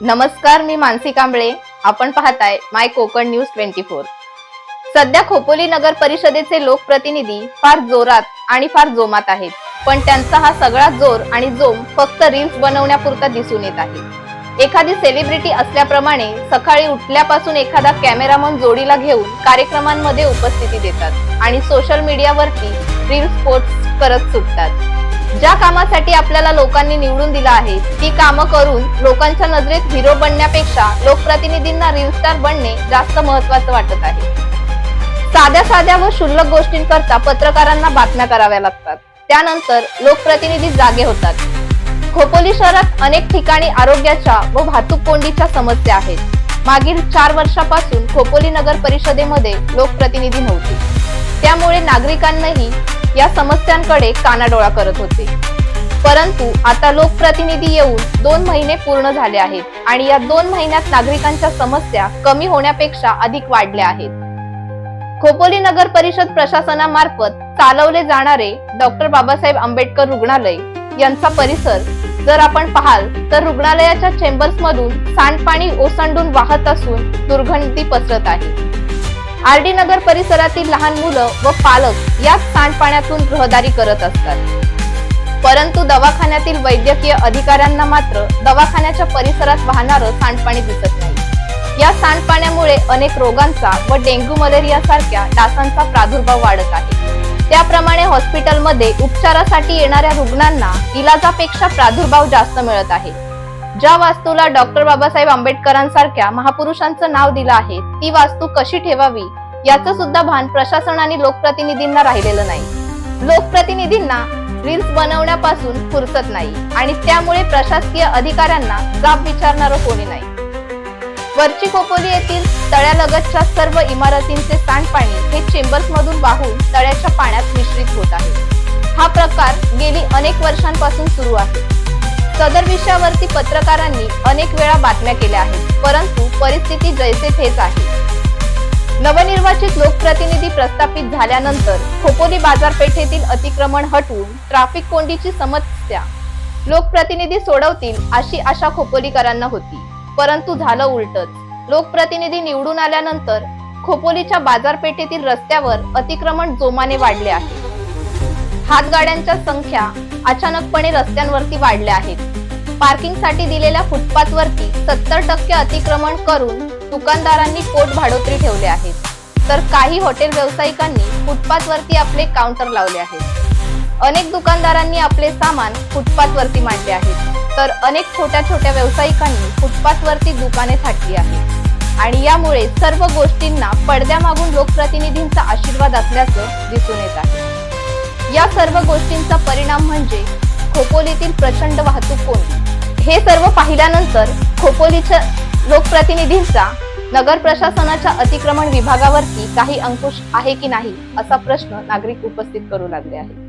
नमस्कार, मी मानसी कांबळे. आपण पाहताय माय कोकण न्यूज 24. सध्या खोपोली नगर परिषदेचे लोकप्रतिनिधी फार जोरात आणि फार जोमात आहेत, पण त्यांचा हा सगळा जोर आणि जोम फक्त रील्स बनवण्यापुरता दिसून येत आहे. एखादी सेलिब्रिटी असल्याप्रमाणे सकाळी उठल्यापासून एखादा कॅमेरामन जोडीला घेऊन कार्यक्रमांमध्ये उपस्थिती देतात आणि सोशल मीडियावरती रील्स पोस्ट करत सुटतात. ज्या कामासाठी आपल्याला लोकांनी निवडून दिला आहे ती कामं करून लोकांच्या नजरेत हिरो बनण्यापेक्षा लोकप्रतिनिधींना रील स्टार बनणे जास्त महत्त्वाचं वाटत आहे. साध्या साध्या व क्षुल्लक गोष्टींकरता पत्रकारांना बातम्या कराव्या लागतात, त्यानंतर लोकप्रतिनिधी जागे होतात. खोपोली शहरात अनेक ठिकाणी आरोग्याच्या व वाहतूक कोंडीच्या समस्या आहेत. मागील 4 वर्षापासून खोपोली नगर परिषदेमध्ये लोकप्रतिनिधी नव्हते, त्यामुळे नागरिकांनाही या समस्यांकडे कानाडोळा करत होते. परंतु आता लोकप्रतिनिधी येऊन 2 महिने पूर्ण झाले आहेत आणि या 2 महिन्यात नागरिकांच्या समस्या कमी होण्यापेक्षा अधिक वाढल्या आहेत. खोपोली नगर परिषद प्रशासनामार्फत चालवले जाणारे डॉक्टर बाबासाहेब आंबेडकर रुग्णालय यांचा परिसर जर आपण पाहाल तर रुग्णालयाच्या चेंबर्स मधून सांडपाणी ओसंडून वाहत असून दुर्गंधी पसरत आहे. आरडी नगर परिसरातील लहान मुलं व पालक याच सांडपाण्यातून रहदारी करत असतात. परंतु दवाखान्यातील वैद्यकीय अधिकाऱ्यांना मात्र दवाखान्याच्या परिसरात वाहणारं सांडपाणी दिसत नाही. या सांडपाण्यामुळे अनेक रोगांचा व डेंग्यू मलेरिया सारख्या डासांचा प्रादुर्भाव वाढत आहे. त्याप्रमाणे हॉस्पिटलमध्ये उपचारासाठी येणाऱ्या रुग्णांना इलाजापेक्षा प्रादुर्भाव जास्त मिळत आहे. ज्या वास्तूला डॉक्टर बाबासाहेब आंबेडकरांसारख्या महापुरुषांचं नाव दिलं आहे ती वास्तू कशी ठेवावी याचं सुद्धा भान प्रशासन आणि लोकप्रतिनिधींना राहिलेलं नाही. लोकप्रतिनिधींना रील्स बनवण्यापासून फुरसत नाही आणि त्यामुळे प्रशासकीय अधिकाऱ्यांना जाब विचारणारं कोणी नाही. वरची खोपोली येथील तळ्यालगतच्या सर्व इमारतींचे सांडपाणी हे चेंबर्स मधून वाहून तळ्याच्या पाण्यात मिश्रित होत आहे. हा प्रकार गेली अनेक वर्षांपासून सुरू आहे. सदर विषयावरती पत्रकारांनी अनेक वेळा बातम्या केल्या आहेत, परंतु परिस्थिती जैसे थेच आहे. नवनिर्वाचित लोकप्रतिनिधी प्रस्थापित झाल्यानंतर खोपोली बाजारपेठेतील अतिक्रमण हटवून ट्रॅफिक कोंडीची समस्या लोकप्रतिनिधी सोडवतील अशी आशा खोपोलीकरांना होती, परंतु झालं उलटच. लोकप्रतिनिधी निवडून आल्यानंतर खोपोलीच्या बाजारपेठेतील रस्त्यावर अतिक्रमण जोमाने वाढले आहे. हातगाड्यांच्या संख्या अचानकपणे रस्त्यांवरती वाढल्या आहेत. पार्किंगसाठी दिलेल्या फुटपाथवरती 70% अतिक्रमण करून दुकानदारांनी पोट भाडोत्री ठेवले आहेत, तर काही हॉटेल व्यावसायिकांनी फुटपाथवरती आपले काउंटर लावले आहेत. अनेक दुकानदारांनी आपले सामान फुटपाथवरती मांडले आहेत, तर अनेक छोट्या छोट्या व्यावसायिकांनी फुटपाथवरती दुकाने थाटली आहेत आणि यामुळे सर्व गोष्टींना पडद्यामागून लोकप्रतिनिधींचा आशीर्वाद असल्याचं दिसून येत आहे. या सर्व गोष्टींचा परिणाम म्हणजे खोपोलीतील प्रचंड वाहतूक कोंडी. हे सर्व पाहिल्यानंतर खोपोलीच्या लोकप्रतिनिधींचा नगर प्रशासनाच्या अतिक्रमण विभागावरती काही अंकुश आहे की नाही असा प्रश्न नागरिक उपस्थित करू लागले आहे.